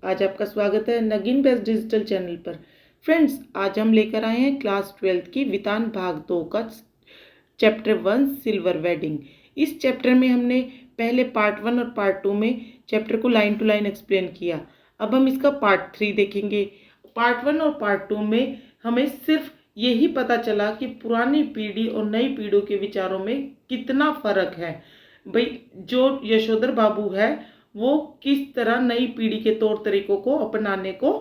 आज आपका स्वागत है नगीन बेस्ट डिजिटल चैनल पर। फ्रेंड्स, आज हम लेकर आए हैं क्लास 12th की वितान भाग 2 का चैप्टर 1 सिल्वर वेडिंग। इस चैप्टर में हमने पहले पार्ट 1 और पार्ट 2 में चैप्टर को लाइन टू लाइन एक्सप्लेन किया। अब हम इसका पार्ट 3 देखेंगे। पार्ट 1 और पार्ट 2 में हमें सिर्फ यही पता चला कि पुरानी पीढ़ी और नई पीढ़ियों के विचारों में कितना फर्क है। भाई, जो यशोधर बाबू है वो किस तरह नई पीढ़ी के तौर तरीकों को अपनाने को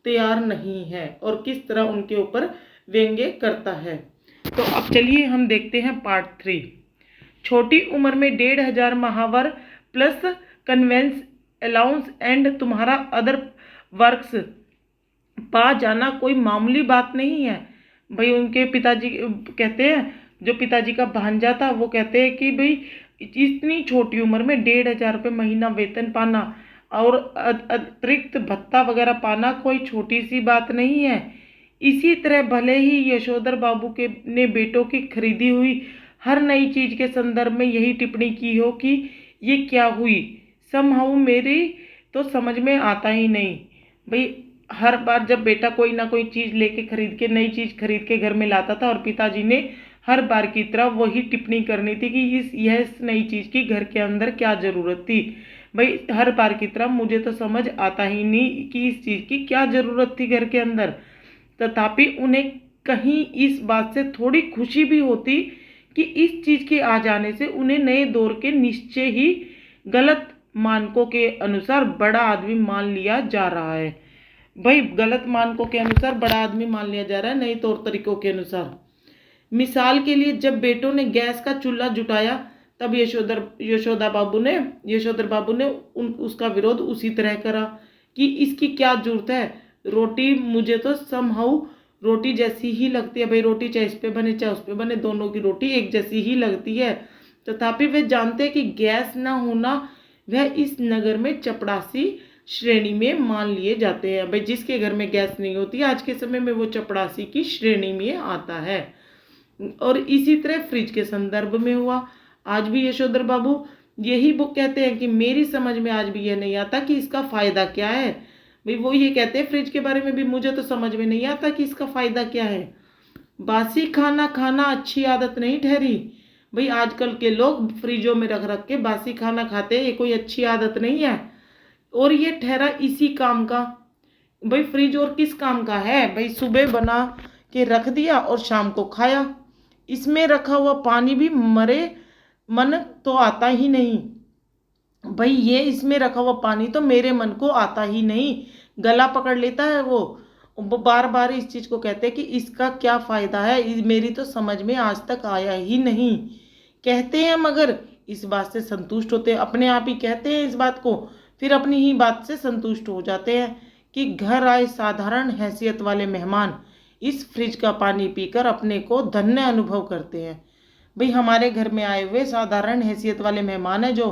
तैयार नहीं है और किस तरह उनके ऊपर व्यंग्य करता है। तो अब चलिए हम देखते हैं पार्ट 3। छोटी उम्र में 1,500 महावर प्लस कन्वेंस अलाउंस एंड तुम्हारा अदर वर्क्स पा जाना कोई मामूली बात नहीं है। भाई, उनके पिताजी कहते हैं, जो पिताजी का भांजा था वो कहते हैं कि भाई इतनी छोटी उम्र में 1,500 रुपये महीना वेतन पाना और अतिरिक्त भत्ता वगैरह पाना कोई छोटी सी बात नहीं है। इसी तरह भले ही यशोधर बाबू के ने बेटों की खरीदी हुई हर नई चीज़ के संदर्भ में यही टिप्पणी की हो कि ये क्या हुई, समहाउ मेरी तो समझ में आता ही नहीं। भाई, हर बार जब बेटा कोई ना कोई चीज़ लेके खरीद के नई चीज़ खरीद के घर में लाता था और पिताजी ने हर बार की तरह वही टिप्पणी करनी थी कि इस नई चीज़ की घर के अंदर क्या ज़रूरत थी। भाई, हर बार की तरह मुझे तो समझ आता ही नहीं कि इस चीज़ की क्या ज़रूरत थी घर के अंदर। तथापि उन्हें कहीं इस बात से थोड़ी खुशी भी होती कि इस चीज़ के आ जाने से उन्हें नए दौर के निश्चय ही गलत मानकों के अनुसार बड़ा आदमी मान लिया जा रहा है। भाई, गलत मानकों के अनुसार बड़ा आदमी मान लिया जा रहा है, नए तौर तरीकों के अनुसार। मिसाल के लिए, जब बेटों ने गैस का चूल्हा जुटाया तब यशोधर बाबू ने उसका विरोध उसी तरह करा कि इसकी क्या जरूरत है, रोटी मुझे तो समहाउ रोटी जैसी ही लगती है। भाई, रोटी चाहे इस पे बने चाहे उस पे बने, दोनों की रोटी एक जैसी ही लगती है। तथापि वे जानते हैं कि गैस ना होना वह इस नगर में चपड़ासी श्रेणी में मान लिए जाते हैं। भाई, जिसके घर में गैस नहीं होती आज के समय में वो चपड़ासी की श्रेणी में आता है। और इसी तरह फ्रिज के संदर्भ में हुआ। आज भी यशोधर बाबू यही बुक कहते हैं कि मेरी समझ में आज भी यह नहीं आता कि इसका फ़ायदा क्या है। भाई, वो ये कहते हैं फ्रिज के बारे में भी, मुझे तो समझ में नहीं आता कि इसका फ़ायदा क्या है। बासी खाना खाना अच्छी आदत नहीं ठहरी। भाई, आजकल के लोग फ्रिजों में रख रख के बासी खाना खाते हैं, ये कोई अच्छी आदत नहीं है। और ये ठहरा इसी काम का। भाई, फ्रिज और किस काम का है? भाई, सुबह बना के रख दिया और शाम को खाया। इसमें रखा हुआ पानी भी मरे मन तो आता ही नहीं। भाई, ये इसमें रखा हुआ पानी तो मेरे मन को आता ही नहीं, गला पकड़ लेता है वो बार बार इस चीज़ को कहते हैं कि इसका क्या फ़ायदा है, मेरी तो समझ में आज तक आया ही नहीं। कहते हैं मगर इस बात से संतुष्ट होते हैं, अपने आप ही कहते हैं इस बात को, फिर अपनी ही बात से संतुष्ट हो जाते हैं कि घर आए साधारण हैसियत वाले मेहमान इस फ्रिज का पानी पीकर अपने को धन्य अनुभव करते हैं। भाई, हमारे घर में आए हुए साधारण हैसियत वाले मेहमान हैं जो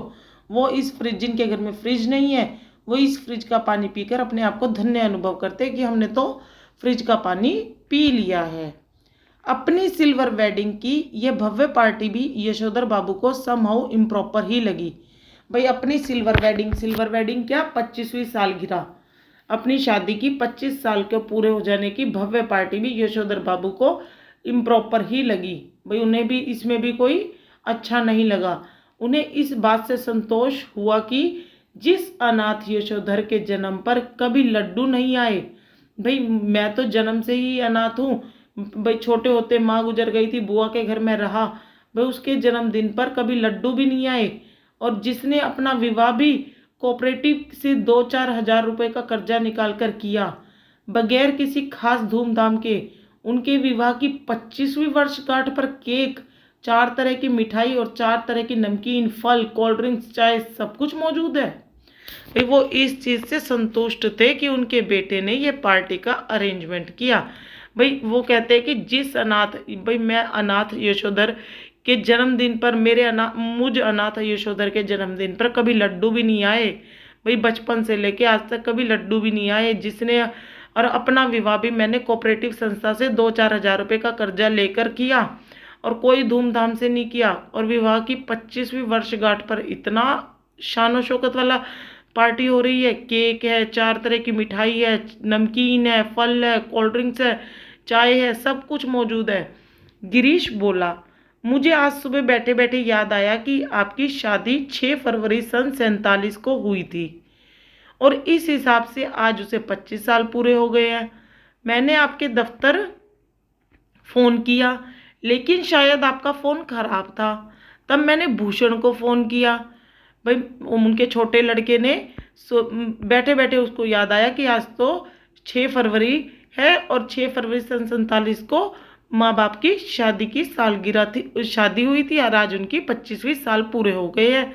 वो इस फ्रिज, जिनके घर में फ्रिज नहीं है, वो इस फ्रिज का पानी पीकर अपने आप को धन्य अनुभव करते हैं कि हमने तो फ्रिज का पानी पी लिया है। अपनी सिल्वर वेडिंग की यह भव्य पार्टी भी यशोधर बाबू को समहाउ इम्प्रॉपर ही लगी। भाई, अपनी सिल्वर वेडिंग क्या, 25वीं सालगिरह, अपनी शादी की 25 साल के पूरे हो जाने की भव्य पार्टी भी यशोधर बाबू को इम्प्रॉपर ही लगी। भाई, उन्हें भी इसमें भी कोई अच्छा नहीं लगा। उन्हें इस बात से संतोष हुआ कि जिस अनाथ यशोधर के जन्म पर कभी लड्डू नहीं आए। भाई, मैं तो जन्म से ही अनाथ हूँ। भाई, छोटे होते माँ गुजर गई थी, बुआ के घर में रहा। भाई, उसके जन्मदिन पर कभी लड्डू भी नहीं आए। और जिसने अपना विवाह भी कोऑपरेटिव से 2-4 हज़ार रुपये का कर्जा निकाल कर किया, बगैर किसी खास धूमधाम के, उनके विवाह की 25वीं वर्षगांठ पर केक, 4 तरह की मिठाई और 4 तरह की नमकीन, फल, कोल्ड ड्रिंक्स, चाय, सब कुछ मौजूद है। भाई, वो इस चीज़ से संतुष्ट थे कि उनके बेटे ने ये पार्टी का अरेंजमेंट किया। भाई, वो कहते हैं कि भाई मैं अनाथ यशोधर के जन्मदिन पर मुझ अनाथ यशोधर के जन्मदिन पर कभी लड्डू भी नहीं आए। भाई, बचपन से लेके आज तक कभी लड्डू भी नहीं आए। और अपना विवाह भी मैंने कोऑपरेटिव संस्था से 2-4 हज़ार रुपये का कर्जा लेकर किया और कोई धूमधाम से नहीं किया। और विवाह की 25वीं वर्षगांठ पर इतना शानो शौकत वाला पार्टी हो रही है, केक है, 4 तरह की मिठाई है, नमकीन है, फल है, कोल्ड ड्रिंक्स है, चाय है, सब कुछ मौजूद है। गिरीश बोला, मुझे आज सुबह बैठे बैठे याद आया कि आपकी शादी 6 फरवरी सन 47 को हुई थी और इस हिसाब से आज उसे 25 साल पूरे हो गए हैं। मैंने आपके दफ्तर फ़ोन किया, लेकिन शायद आपका फ़ोन खराब था। तब मैंने भूषण को फ़ोन किया। भाई उनके छोटे लड़के ने बैठे बैठे उसको याद आया कि आज तो 6 फरवरी है और 6 फरवरी सन 47 को माँ बाप की शादी की सालगिरह थी, शादी हुई थी और आज उनकी 25वीं साल पूरे हो गए हैं।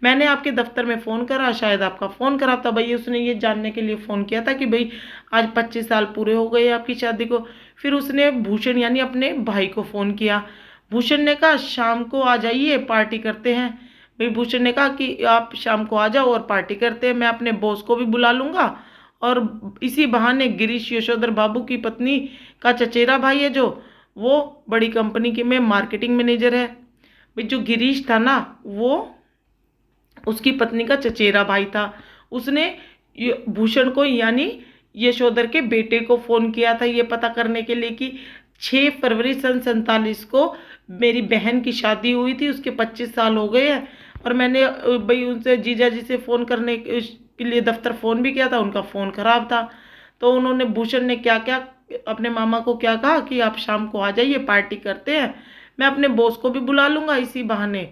मैंने आपके दफ्तर में फ़ोन करा, शायद आपका फ़ोन खराब था। भाई उसने ये जानने के लिए फ़ोन किया था कि भाई आज 25 साल पूरे हो गए आपकी शादी को। फिर उसने भूषण यानी अपने भाई को फ़ोन किया। भूषण ने कहा शाम को आ जाइए, पार्टी करते हैं। भाई भूषण ने कहा कि आप शाम को आ जाओ और पार्टी करते हैं, मैं अपने बॉस को भी बुला लूँगा और इसी बहाने गिरीश यशोधर बाबू की पत्नी का चचेरा भाई है जो, वो बड़ी कंपनी के में मार्केटिंग मैनेजर है। भाई जो गिरीश था ना, वो उसकी पत्नी का चचेरा भाई था। उसने भूषण को यानी यशोधर के बेटे को फ़ोन किया था ये पता करने के लिए कि 6 फरवरी सन 47 को मेरी बहन की शादी हुई थी, उसके 25 साल हो गए हैं। और मैंने भाई उनसे जीजा जी से फ़ोन करने के लिए दफ्तर फ़ोन भी किया था, उनका फ़ोन ख़राब था। तो उन्होंने भूषण ने क्या क्या अपने मामा को क्या कहा कि आप शाम को आ जाइए, पार्टी करते हैं, मैं अपने बॉस को भी बुला लूँगा इसी बहाने।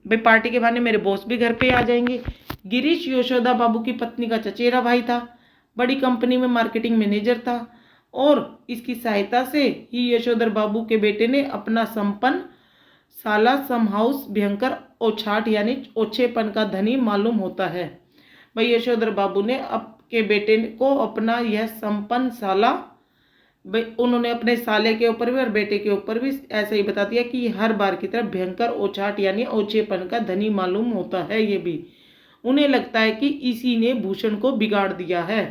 भाई पार्टी के बहाने मेरे बॉस भी घर पे आ जाएंगे। गिरीश यशोदा बाबू की पत्नी का चचेरा भाई था, बड़ी कंपनी में मार्केटिंग मैनेजर था और इसकी सहायता से ही यशोधर बाबू के बेटे ने अपना संपन्न साला सम हाउस भयंकर ओछाट यानी ओछेपन का धनी मालूम होता है। भाई यशोधर बाबू ने आपके बेटे को अपना यह संपन्न साला, भाई उन्होंने अपने साले के ऊपर भी और बेटे के ऊपर भी ऐसा ही बता दिया कि हर बार की तरह भयंकर ओछाट यानी ओछेपन का धनी मालूम होता है। ये भी उन्हें लगता है कि इसी ने भूषण को बिगाड़ दिया है।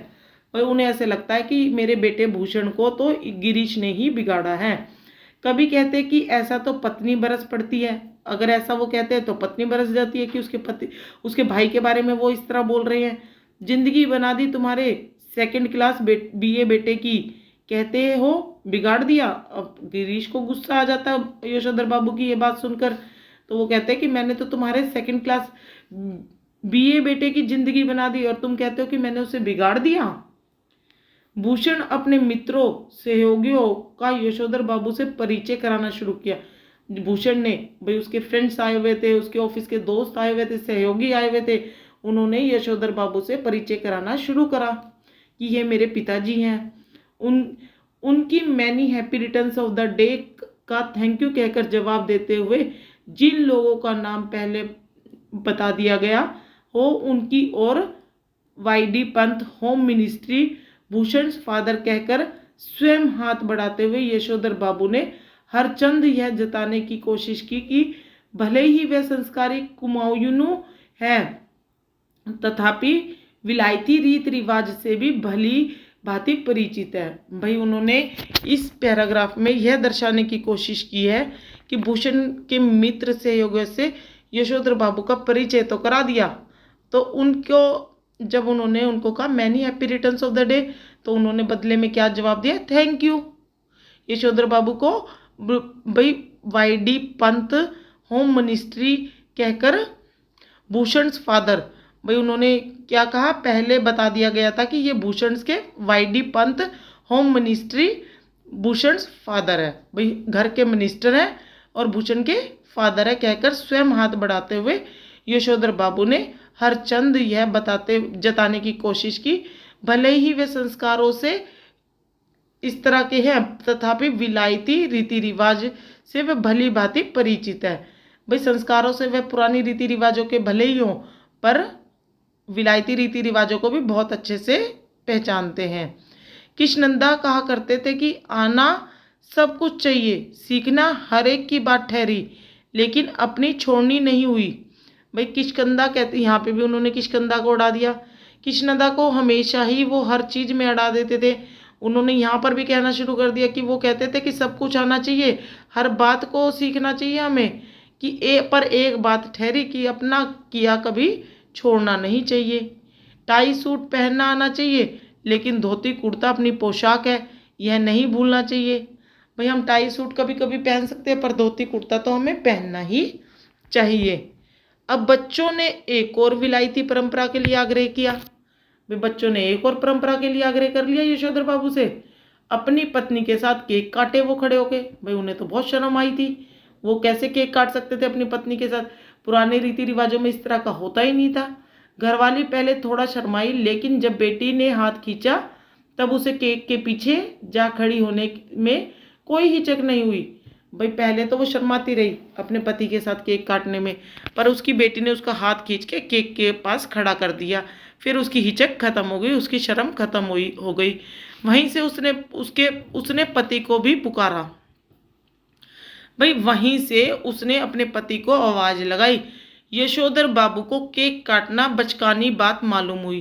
और उन्हें ऐसे लगता है कि मेरे बेटे भूषण को तो गिरीश ने ही बिगाड़ा है। कभी कहते कि ऐसा तो पत्नी बरस पड़ती है, अगर ऐसा वो कहते हैं तो पत्नी बरस जाती है कि उसके भाई के बारे में वो इस तरह बोल रहे हैं। जिंदगी बना दी तुम्हारे सेकंड क्लास बीए बेटे की, कहते हो बिगाड़ दिया। अब गिरीश को गुस्सा आ जाता है यशोधर बाबू की ये बात सुनकर। तो वो कहते हैं कि मैंने तो तुम्हारे सेकंड क्लास बीए बेटे की जिंदगी बना दी और तुम कहते हो कि मैंने उसे बिगाड़ दिया। भूषण अपने मित्रों सहयोगियों का यशोधर बाबू से परिचय कराना शुरू किया। भूषण ने, भाई उसके फ्रेंड्स आए हुए थे, उसके ऑफिस के दोस्त आए हुए थे, सहयोगी आए हुए थे, उन्होंने यशोधर बाबू से परिचय कराना शुरू करा कि ये मेरे पिताजी हैं। उनकी many happy returns of the day का थैंक यू कहकर जवाब देते हुए जिन लोगों का नाम पहले बता दिया गया हो उनकी ओर YD Pant home ministry Bhushan father कहकर स्वयं हाथ बढ़ाते हुए यशोधर बाबू ने हरचंद यह जताने की कोशिश की कि भले ही वह संस्कारी कुमायूं है तथापि विलायती रीत रिवाज से भी भली भांति परिचित है। भाई उन्होंने इस पैराग्राफ में यह दर्शाने की कोशिश की है कि भूषण के मित्र सहयोगियों से यशोधर बाबू का परिचय तो करा दिया, तो उनको जब उन्होंने उनको कहा many happy returns of the day, तो उन्होंने बदले में क्या जवाब दिया, थैंक यू। यशोधर बाबू को भाई वाईडी पंत होम मिनिस्ट्री कहकर भूषण फादर, भाई उन्होंने क्या कहा, पहले बता दिया गया था कि ये भूषण के YD Pant home ministry Bhushan father है, भाई घर के मिनिस्टर हैं और भूषण के फादर है कहकर स्वयं हाथ बढ़ाते हुए यशोधर बाबू ने हर चंद यह जताने की कोशिश की भले ही वे संस्कारों से इस तरह के हैं तथापि विलायती रीति रिवाज से वे भली भांति परिचित है। भाई संस्कारों से वे पुरानी रीति रिवाजों के भले ही हों पर विलायती रीति रिवाजों को भी बहुत अच्छे से पहचानते हैं। किशनंदा कहा करते थे कि आना सब कुछ चाहिए, सीखना हर एक की बात ठहरी, लेकिन अपनी छोड़नी नहीं हुई। भाई किशकंदा कहते, यहाँ पे भी उन्होंने किशकंदा को उड़ा दिया। किशनंदा को हमेशा ही वो हर चीज़ में अड़ा देते थे। उन्होंने यहाँ पर भी कहना शुरू कर दिया कि वो कहते थे कि सब कुछ आना चाहिए, हर बात को सीखना चाहिए हमें, कि पर एक बात ठहरी कि अपना किया कभी छोड़ना नहीं चाहिए। टाई सूट पहनना आना चाहिए, लेकिन धोती कुर्ता अपनी पोशाक है, यह नहीं भूलना चाहिए। भाई हम टाई सूट कभी कभी पहन सकते हैं, पर धोती कुर्ता तो हमें पहनना ही चाहिए। अब बच्चों ने एक और विलायती परंपरा के लिए आग्रह किया। भाई बच्चों ने एक और परंपरा के लिए आग्रह कर लिया यशोधर बाबू से। अपनी पत्नी के साथ केक काटे वो खड़े होके। भाई उन्हें तो बहुत शर्म आई थी, वो कैसे केक काट सकते थे अपनी पत्नी के साथ। पुराने रीति रिवाजों में इस तरह का होता ही नहीं था। घरवाली पहले थोड़ा शर्माई, लेकिन जब बेटी ने हाथ खींचा तब उसे केक के पीछे जा खड़ी होने में कोई हिचक नहीं हुई। भाई पहले तो वो शर्माती रही अपने पति के साथ केक काटने में, पर उसकी बेटी ने उसका हाथ खींच के केक के पास खड़ा कर दिया। फिर उसकी हिचक खत्म हो गई, उसकी शर्म खत्म हुई हो गई। वहीं से उसने पति को भी पुकारा। भाई वहीं से उसने अपने पति को आवाज लगाई। यशोधर बाबू को केक काटना बचकानी बात मालूम हुई।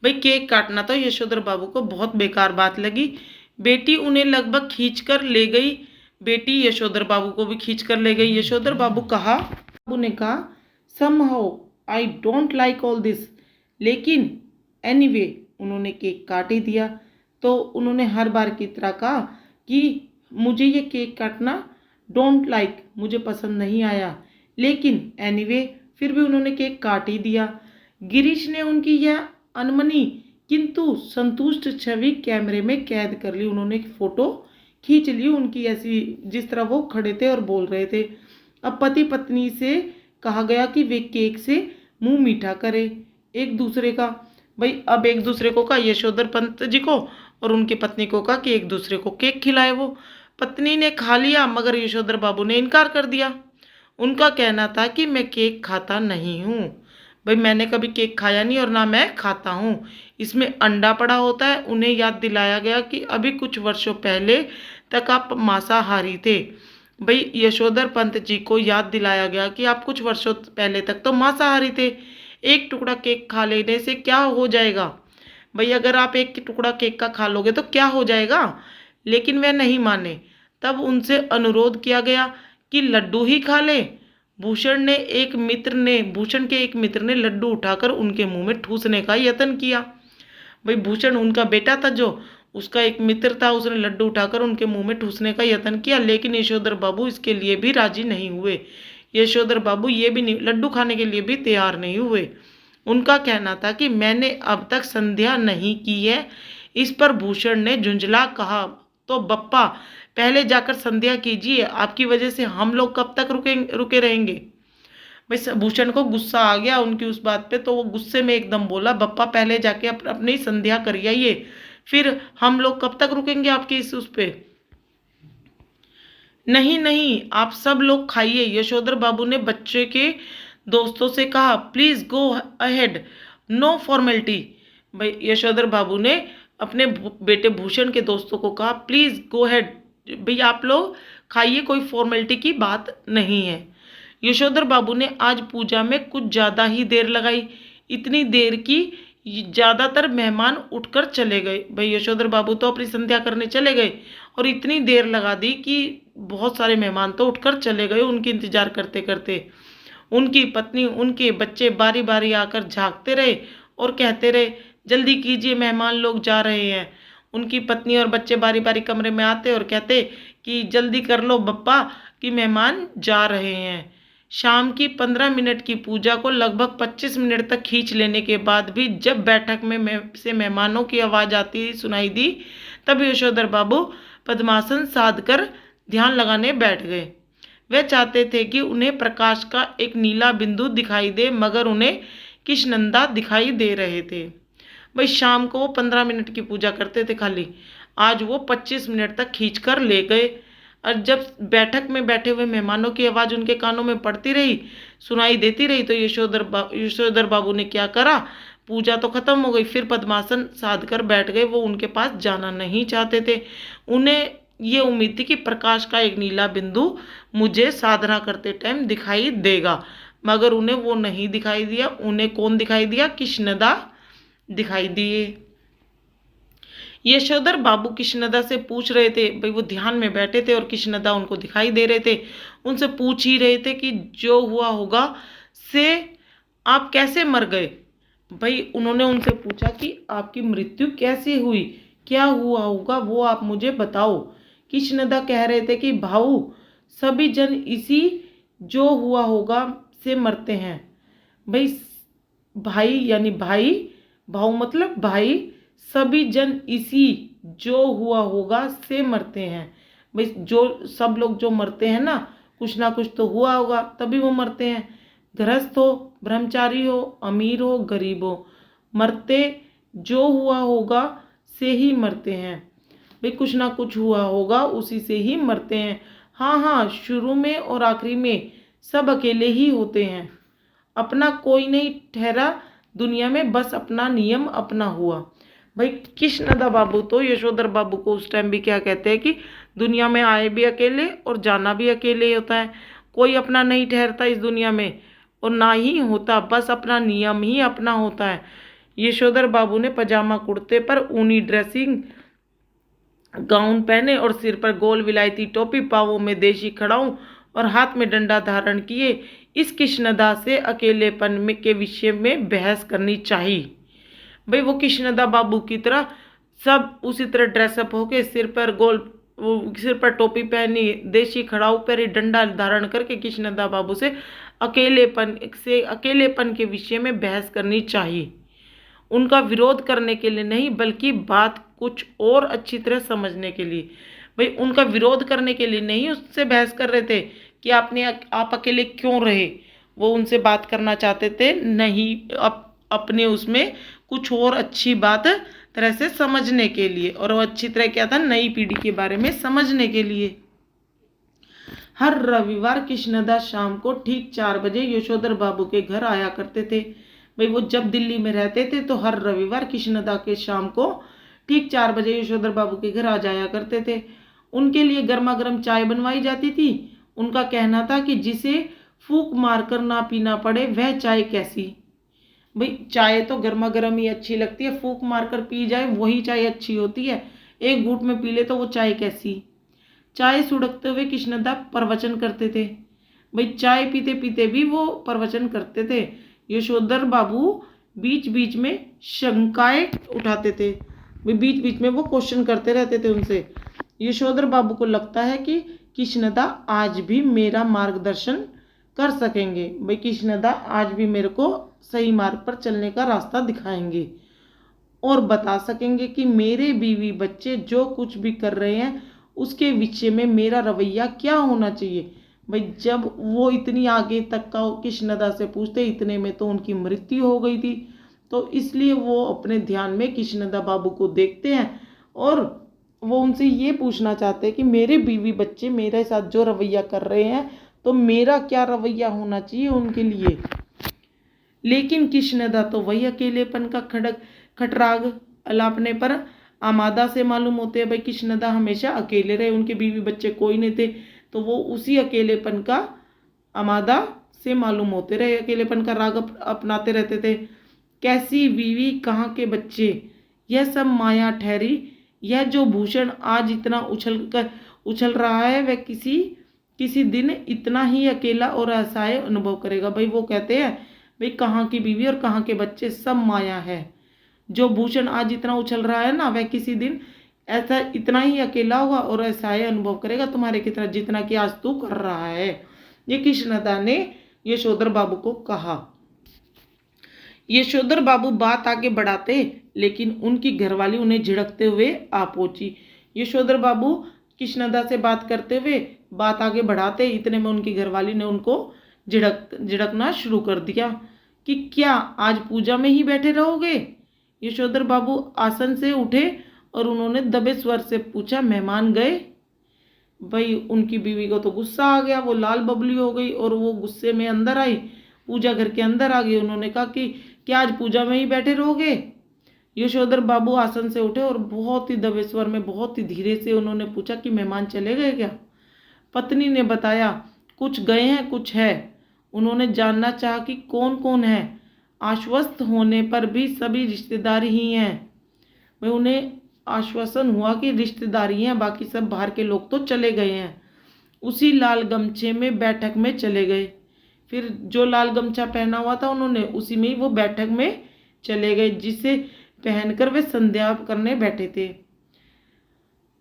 भाई केक काटना तो यशोधर बाबू को बहुत बेकार बात लगी। बेटी उन्हें लगभग खींच कर ले गई। बेटी यशोधर बाबू को भी खींच कर ले गई। यशोधर बाबू ने कहा somehow I don't like all this, लेकिन एनीवे उन्होंने केक काट ही दिया। तो उन्होंने हर बार की तरह कहा कि मुझे ये केक काटना डोंट लाइक, मुझे पसंद नहीं आया, लेकिन एनीवे फिर भी उन्होंने केक काट ही दिया। गिरीश ने उनकी यह अनमनी किंतु संतुष्ट छवि कैमरे में कैद कर ली। उन्होंने एक फोटो खींच ली उनकी, ऐसी जिस तरह वो खड़े थे और बोल रहे थे। अब पति पत्नी से कहा गया कि वे केक से मुंह मीठा करे एक दूसरे का। भाई अब एक दूसरे को कहा, यशोधर पंत जी को और उनकी पत्नी को कहा कि एक दूसरे को केक खिलाए। वो पत्नी ने खा लिया, मगर यशोधर बाबू ने इनकार कर दिया। उनका कहना था कि मैं केक खाता नहीं हूँ। भाई मैंने कभी केक खाया नहीं और ना मैं खाता हूँ, इसमें अंडा पड़ा होता है। उन्हें याद दिलाया गया कि अभी कुछ वर्षों पहले तक आप मांसाहारी थे। भाई यशोधर पंत जी को याद दिलाया गया कि आप कुछ वर्षों पहले तक तो मांसाहारी थे। एक टुकड़ा केक खा लेने से क्या हो जाएगा? भाई अगर आप एक टुकड़ा केक का खा लोगे तो क्या हो जाएगा? लेकिन वह नहीं माने। तब उनसे अनुरोध किया गया कि लड्डू ही खा ले। भूषण के एक मित्र ने लड्डू उठाकर उनके मुंह में ठूसने का यत्न किया। भाई भूषण उनका बेटा था, जो उसका एक मित्र था, उसने लड्डू उठाकर उनके मुंह में ठूसने का यत्न किया, लेकिन यशोधर बाबू इसके लिए भी राजी नहीं हुए। यशोधर बाबू ये भी नहीं, लड्डू खाने के लिए भी तैयार नहीं हुए। उनका कहना था कि मैंने अब तक संध्या नहीं की है। इस पर भूषण ने झुंझला कहा, तो बप्पा पहले जाकर संध्या कीजिए, आपकी वजह से हम लोग कब तक रुके रहेंगे। भाई भूषण को गुस्सा आ गया उनकी उस बात पे, तो वो गुस्से में एकदम बोला, बप्पा पहले जाके अपनी संध्या कर आइए, फिर हम लोग कब तक रुकेंगे आपकी उस पे। नहीं नहीं, आप सब लोग खाइए, यशोधर बाबू ने बच्चे के दोस्तों से कहा। Please go ahead, no formality. भाई यशोधर बाबू ने अपने बेटे भूषण के दोस्तों को कहा, प्लीज गो अहेड, भाई आप लोग खाइए, कोई फॉर्मेलिटी की बात नहीं है। यशोधर बाबू ने आज पूजा में कुछ ज़्यादा ही देर लगाई, इतनी देर की ज़्यादातर मेहमान उठकर चले गए। भाई यशोधर बाबू तो अपनी संध्या करने चले गए और इतनी देर लगा दी कि बहुत सारे मेहमान तो उठकर चले गए उनकी इंतजार करते करते। उनकी पत्नी, उनके बच्चे बारी बारी आकर झांकते रहे और कहते रहे, जल्दी कीजिए मेहमान लोग जा रहे हैं। उनकी पत्नी और बच्चे बारी बारी कमरे में आते और कहते कि जल्दी कर लो बप्पा कि मेहमान जा रहे हैं। शाम की 15 मिनट की पूजा को लगभग 25 मिनट तक खींच लेने के बाद भी जब बैठक में से मेहमानों की आवाज़ आती सुनाई दी, तब यशोधर बाबू पद्मासन साध कर ध्यान लगाने बैठ गए। वे चाहते थे कि उन्हें प्रकाश का एक नीला बिंदु दिखाई दे, मगर उन्हें कृष्णनंदा दिखाई दे रहे थे। भाई शाम को वो 15 मिनट की पूजा करते थे खाली, आज वो 25 मिनट तक खींच कर ले गए। और जब बैठक में बैठे हुए मेहमानों की आवाज़ उनके कानों में पड़ती रही, सुनाई देती रही, तो यशोधर बाबू ने क्या करा, पूजा तो खत्म हो गई, फिर पद्मासन साध कर बैठ गए। वो उनके पास जाना नहीं चाहते थे। उन्हें ये उम्मीद थी कि प्रकाश का एक नीला बिंदु मुझे साधना करते टाइम दिखाई देगा, मगर उन्हें वो नहीं दिखाई दिया। उन्हें कौन दिखाई दिया? कृष्णदा दिखाई दिए। यशोधर बाबू कृष्णदा से पूछ रहे थे, भाई वो ध्यान में बैठे थे और कृष्णदा उनको दिखाई दे रहे थे, उनसे पूछ ही रहे थे कि जो हुआ होगा से आप कैसे मर गए। भाई उन्होंने उनसे पूछा कि आपकी मृत्यु कैसे हुई, क्या हुआ होगा वो आप मुझे बताओ। कृष्णदा कह रहे थे कि भाऊ सभी जन इसी जो हुआ होगा से मरते हैं। भाई भाई यानी भाई, भाऊ मतलब भाई, सभी जन इसी जो हुआ होगा से मरते हैं। भाई जो सब लोग जो मरते हैं ना कुछ तो हुआ होगा तभी वो मरते हैं। गृहस्थ हो, ब्रह्मचारी हो, अमीर हो, गरीब हो, मरते जो हुआ होगा से ही मरते हैं। भाई कुछ ना कुछ हुआ होगा उसी से ही मरते हैं। हाँ हाँ, शुरू में और आखिरी में सब अकेले ही होते हैं। अपना कोई नहीं ठहरा दुनिया में, बस अपना नियम अपना हुआ। भाई कृष्णदा बाबू तो यशोधर बाबू को उस टाइम भी क्या कहते हैं कि दुनिया में आए भी अकेले और जाना भी अकेले ही होता है। कोई अपना नहीं ठहरता इस दुनिया में और ना ही होता, बस अपना नियम ही अपना होता है। यशोधर बाबू ने पजामा कुर्ते पर ऊनी ड्रेसिंग गाउन पहने और सिर पर गोल विलायती टोपी, पाँवों में देशी खड़ाऊं और हाथ में डंडा धारण किए इस कृष्णदा से अकेलेपन में के विषय में बहस करनी चाहिए। भाई वो कृष्णदा बाबू की तरह सब उसी तरह ड्रेसअप होके सिर पर टोपी पहनी, देशी खड़ाऊ पर डंडा धारण करके कृष्णदा बाबू से अकेलेपन के विषय में बहस करनी चाहिए। उनका विरोध करने के लिए नहीं, बल्कि बात कुछ और अच्छी तरह समझने के लिए। भाई उनका विरोध करने के लिए नहीं उससे बहस कर रहे थे कि आप अकेले क्यों रहे, वो उनसे बात करना चाहते थे नहीं, अपने उसमें कुछ और अच्छी बात तरह से समझने के लिए, और वो अच्छी तरह क्या था, नई पीढ़ी के बारे में समझने के लिए। हर रविवार कृष्णदास शाम को ठीक 4 बजे यशोधर बाबू के घर आया करते थे। भाई वो जब दिल्ली में रहते थे तो हर रविवार कृष्णदा के शाम को ठीक 4 बजे यशोधर बाबू के घर आ जाया करते थे। उनके लिए गर्मा गर्म चाय बनवाई जाती थी। उनका कहना था कि जिसे फूंक मारकर ना पीना पड़े वह चाय कैसी। भाई चाय तो गर्मा गर्म ही अच्छी लगती है, फूंक मारकर पी जाए वही चाय अच्छी होती है, एक घूंट में पी ले तो वो चाय कैसी। चाय सुड़कते हुए कृष्णदा प्रवचन करते थे। भाई चाय पीते पीते भी वो प्रवचन करते थे। यशोधर बाबू बीच बीच में शंकाएं उठाते थे, बीच बीच में वो क्वेश्चन करते रहते थे उनसे। यशोधर बाबू को लगता है कि कृष्णदा आज भी मेरा मार्गदर्शन कर सकेंगे। भाई कृष्णदा आज भी मेरे को सही मार्ग पर चलने का रास्ता दिखाएंगे और बता सकेंगे कि मेरे बीवी बच्चे जो कुछ भी कर रहे हैं उसके विषय में मेरा रवैया क्या होना चाहिए। भाई जब वो इतनी आगे तक का कृष्णदा से पूछते, इतने में तो उनकी मृत्यु हो गई थी, तो इसलिए वो अपने ध्यान में कृष्णदा बाबू को देखते हैं और वो उनसे ये पूछना चाहते हैं कि मेरे बीवी बच्चे मेरे साथ जो रवैया कर रहे हैं तो मेरा क्या रवैया होना चाहिए उनके लिए। लेकिन कृष्णदा तो वही अकेलेपन का खटराग अलापने पर आमादा से मालूम होते हैं। भाई कृष्णदा हमेशा अकेले रहे, उनके बीवी बच्चे कोई नहीं थे, तो वो उसी अकेलेपन का आमादा से मालूम होते रहे, अकेलेपन का राग अपनाते रहते थे। कैसी बीवी कहाँ के बच्चे, यह सब माया ठहरी। यह जो भूषण आज इतना उछल रहा है वह किसी दिन इतना ही अकेला और असहाय अनुभव करेगा। भाई वो कहते हैं भाई कहाँ की बीवी और कहाँ के बच्चे सब माया है। जो भूषण आज इतना उछल रहा है ना वह किसी दिन ऐसा इतना ही अकेला होगा और असहाय अनुभव करेगा तुम्हारे की तरह, जितना कि आज तू कर रहा है। ये कृष्णदा ने यशोधर बाबू को कहा। यशोधर बाबू बात आगे बढ़ाते लेकिन उनकी घरवाली उन्हें झिड़कते हुए आ पहुंची। यशोधर बाबू कृष्णदा से बात करते हुए बात आगे बढ़ाते, इतने में उनकी घरवाली ने उनको झिड़कना शुरू कर दिया कि क्या आज पूजा में ही बैठे रहोगे। यशोधर बाबू आसन से उठे और उन्होंने दबे स्वर से पूछा, मेहमान गए। भाई उनकी बीवी को तो गुस्सा आ गया, वो लाल बबली हो गई और वो गुस्से में अंदर आई, पूजा घर के अंदर आ गई। उन्होंने कहा कि क्या आज पूजा में ही बैठे रहोगे। यशोधर बाबू आसन से उठे और बहुत ही दबे स्वर में बहुत ही धीरे से उन्होंने पूछा कि मेहमान चले गए क्या। पत्नी ने बताया कुछ गए हैं कुछ है। उन्होंने जानना चाहा कि कौन कौन है। आश्वस्त होने पर भी सभी रिश्तेदार ही हैं। भाई उन्हें आश्वासन हुआ कि रिश्तेदारी हैं, बाकी सब बाहर के लोग तो चले गए हैं। उसी लाल गमछे में बैठक में चले गए। फिर जो लाल गमछा पहना हुआ था उन्होंने उसी में ही वो बैठक में चले गए, जिसे पहनकर वे संध्या करने बैठे थे।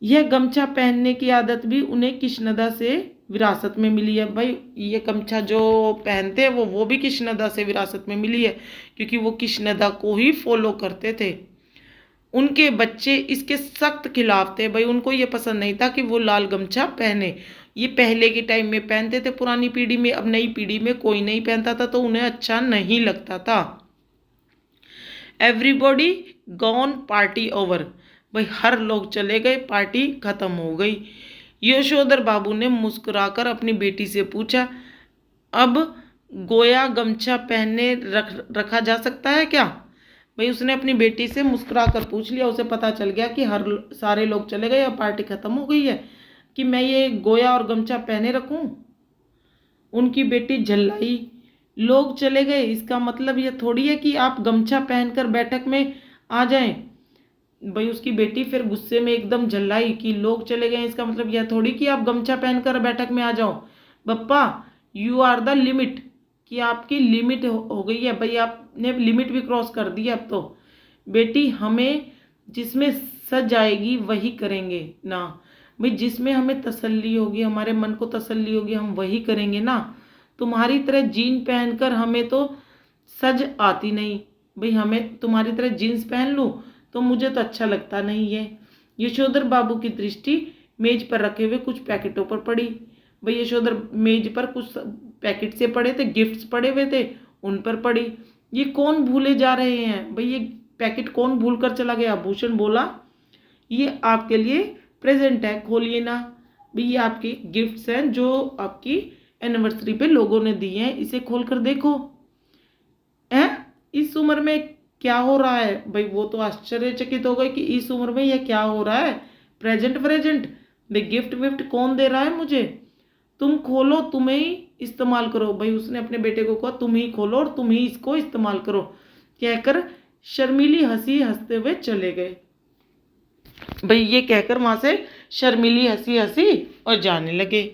यह गमछा पहनने की आदत भी उन्हें कृष्णदा से विरासत में मिली है। भाई ये गमछा जो पहनते हैं वो भी कृष्णदा से विरासत में मिली है, क्योंकि वो कृष्णदा को ही फॉलो करते थे। उनके बच्चे इसके सख्त खिलाफ थे। भाई उनको ये पसंद नहीं था कि वो लाल गमछा पहने। ये पहले के टाइम में पहनते थे पुरानी पीढ़ी में, अब नई पीढ़ी में कोई नहीं पहनता था तो उन्हें अच्छा नहीं लगता था। Everybody gone, party over. भाई हर लोग चले गए, पार्टी खत्म हो गई। यशोधर बाबू ने मुस्कुराकर अपनी बेटी से पूछा, अब गोया गमछा पहनने रखा जा सकता है क्या? भाई उसने अपनी बेटी से मुस्कुराकर पूछ लिया। उसे पता चल गया कि सारे लोग चले गए, अब पार्टी खत्म हो गई है, कि मैं ये गोया और गमछा पहने रखूं। उनकी बेटी झल्लाई, लोग चले गए इसका मतलब यह थोड़ी है कि आप गमछा पहनकर बैठक में आ जाएं। भाई उसकी बेटी फिर गुस्से में एकदम झल्लाई कि लोग चले गए इसका मतलब यह थोड़ी कि आप गमछा पहनकर बैठक में आ जाओ। Bappa you are the limit, कि आपकी लिमिट हो गई है। भाई आपने लिमिट भी क्रॉस कर दी है अब तो। बेटी हमें जिसमें सज आएगी वही करेंगे ना। भाई जिसमें हमें तसल्ली होगी, हमारे मन को तसल्ली होगी, हम वही करेंगे ना। तुम्हारी तरह जीन पहनकर हमें तो सज आती नहीं। भाई हमें तुम्हारी तरह जीन्स पहन लूँ तो मुझे तो अच्छा लगता नहीं है। यशोधर बाबू की दृष्टि मेज पर रखे हुए कुछ पैकेटों पर पड़ी। भाई यशोधर मेज पर कुछ पैकेट से पड़े थे, गिफ्ट्स पड़े हुए थे, उन पर पड़ी। ये कौन भूले जा रहे हैं? भाई ये पैकेट कौन भूल कर चला गया? भूषण बोला, ये आपके लिए प्रेजेंट है, खोलिए ना। भाई ये आपके गिफ्ट्स हैं जो आपकी एनिवर्सरी पे लोगों ने दिए हैं, इसे खोल कर देखो। इस उम्र में क्या हो रहा है? भाई वो तो आश्चर्यचकित हो गए कि इस उम्र में यह क्या हो रहा है। प्रेजेंट भाई गिफ्ट विफ्ट कौन दे रहा है मुझे? तुम खोलो, तुम ही इस्तेमाल करो। भाई उसने अपने बेटे को कहा तुम ही खोलो और तुम ही इसको इस्तेमाल करो, कहकर शर्मीली हंसी हंसते हुए चले गए। भाई ये कहकर वहां से शर्मीली हंसी हंसी और जाने लगे।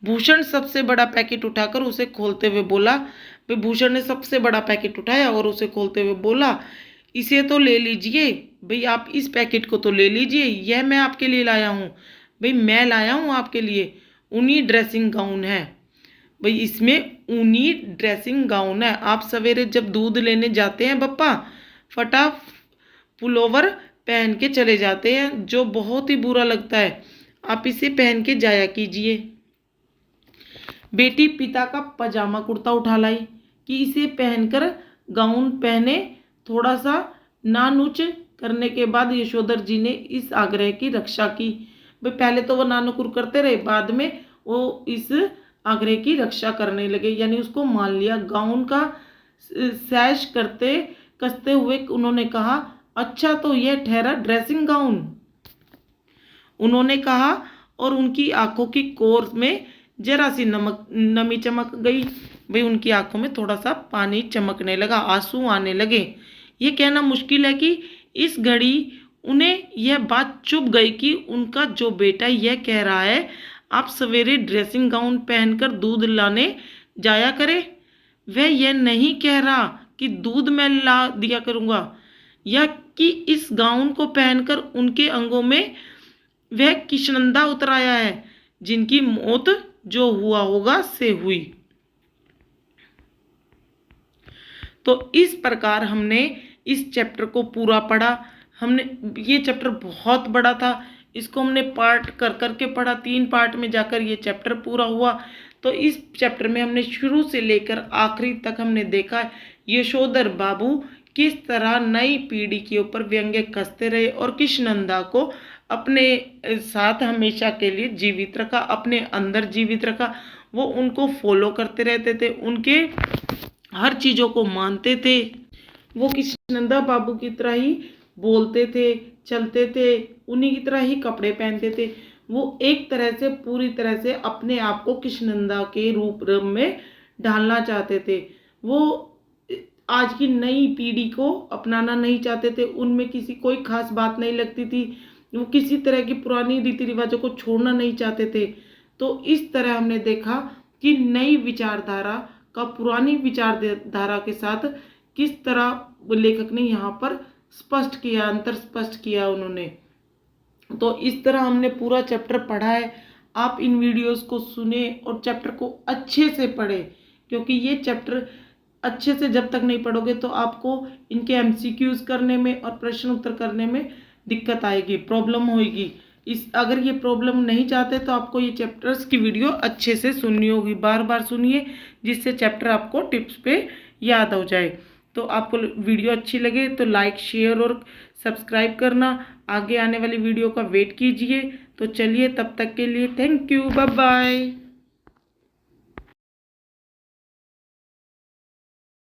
भूषण सबसे बड़ा पैकेट उठाकर उसे खोलते हुए बोला। भाई भूषण ने सबसे बड़ा पैकेट उठाया और उसे खोलते हुए बोला, इसे तो ले लीजिए। भाई आप इस पैकेट को तो ले लीजिए, यह मैं आपके लिए लाया हूँ। भाई मैं लाया हूँ आपके लिए ऊनी ड्रेसिंग गाउन है। भाई इसमें ऊनी ड्रेसिंग गाउन है। आप सवेरे जब दूध लेने जाते हैं बप्पा, फटा पुलोवर पहन के चले जाते हैं जो बहुत ही बुरा लगता है। आप इसे पहन के जाया कीजिए। बेटी पिता का पजामा कुर्ता उठा लाई कि इसे पहनकर गाउन पहने। थोड़ा सा नानुच करने के बाद यशोधर जी ने इस आग्रह की रक्षा की। भाई पहले तो वो नानुकुर करते रहे, बाद में वो इस आग्रह की रक्षा करने लगे, यानी उसको मान लिया। गाउन का सैश करते कसते हुए उन्होंने कहा, अच्छा तो यह ठहरा ड्रेसिंग गाउन। उन्होंने कहा और उनकी आंखों की कोर में जरा सी नमी चमक गई। भाई उनकी आंखों में थोड़ा सा पानी चमकने लगा, आंसू आने लगे। ये कहना मुश्किल है कि इस घड़ी उन्हें यह बात चुभ गई कि उनका जो बेटा यह कह रहा है आप सवेरे ड्रेसिंग गाउन पहनकर दूध लाने जाया करे। वह यह नहीं कह रहा कि दूध मैं ला दिया करूँगा, या कि इस गाउन को पहनकर उनके अंगों में वह किशनंदा उतर आया है जिनकी मौत जो हुआ होगा से हुई। तो इस प्रकार हमने इस चैप्टर को पूरा पढ़ा। हमने ये चैप्टर बहुत बड़ा था, इसको हमने पार्ट कर करके पढ़ा। 3 पार्ट में जाकर ये चैप्टर पूरा हुआ। तो इस चैप्टर में हमने शुरू से लेकर आखिरी तक हमने देखा यशोधर बाबू किस तरह नई पीढ़ी के ऊपर व्यंग्य कसते रहे और कृष्णनंदा को अपने साथ हमेशा के लिए जीवित रखा, अपने अंदर जीवित रखा। वो उनको फॉलो करते रहते थे, उनके हर चीज़ों को मानते थे। वो कृष्णनंदा बाबू की तरह ही बोलते थे, चलते थे, उन्हीं की तरह ही कपड़े पहनते थे। वो एक तरह से पूरी तरह से अपने आप को कृष्णनंदा के रूप में ढालना चाहते थे। वो आज की नई पीढ़ी को अपनाना नहीं चाहते थे, उनमें किसी कोई खास बात नहीं लगती थी। वो किसी तरह की पुरानी रीति रिवाजों को छोड़ना नहीं चाहते थे। तो इस तरह हमने देखा कि नई विचारधारा का पुरानी विचारधारा के साथ किस तरह लेखक ने यहाँ पर स्पष्ट किया, अंतर स्पष्ट किया उन्होंने। तो इस तरह हमने पूरा चैप्टर पढ़ा है। आप इन वीडियोस को सुने और चैप्टर को अच्छे से पढ़ें, क्योंकि ये चैप्टर अच्छे से जब तक नहीं पढ़ोगे तो आपको इनके एमसीक्यूज करने में और प्रश्न उत्तर करने में दिक्कत आएगी, प्रॉब्लम होगी। अगर ये प्रॉब्लम नहीं चाहते तो आपको ये चैप्टर्स की वीडियो अच्छे से सुननी होगी, बार बार सुनिए, जिससे चैप्टर आपको टिप्स पे याद हो जाए। तो आपको वीडियो अच्छी लगे तो लाइक, शेयर और सब्सक्राइब करना। आगे आने वाली वीडियो का वेट कीजिए। तो चलिए, तब तक के लिए थैंक यू, बाय बाय।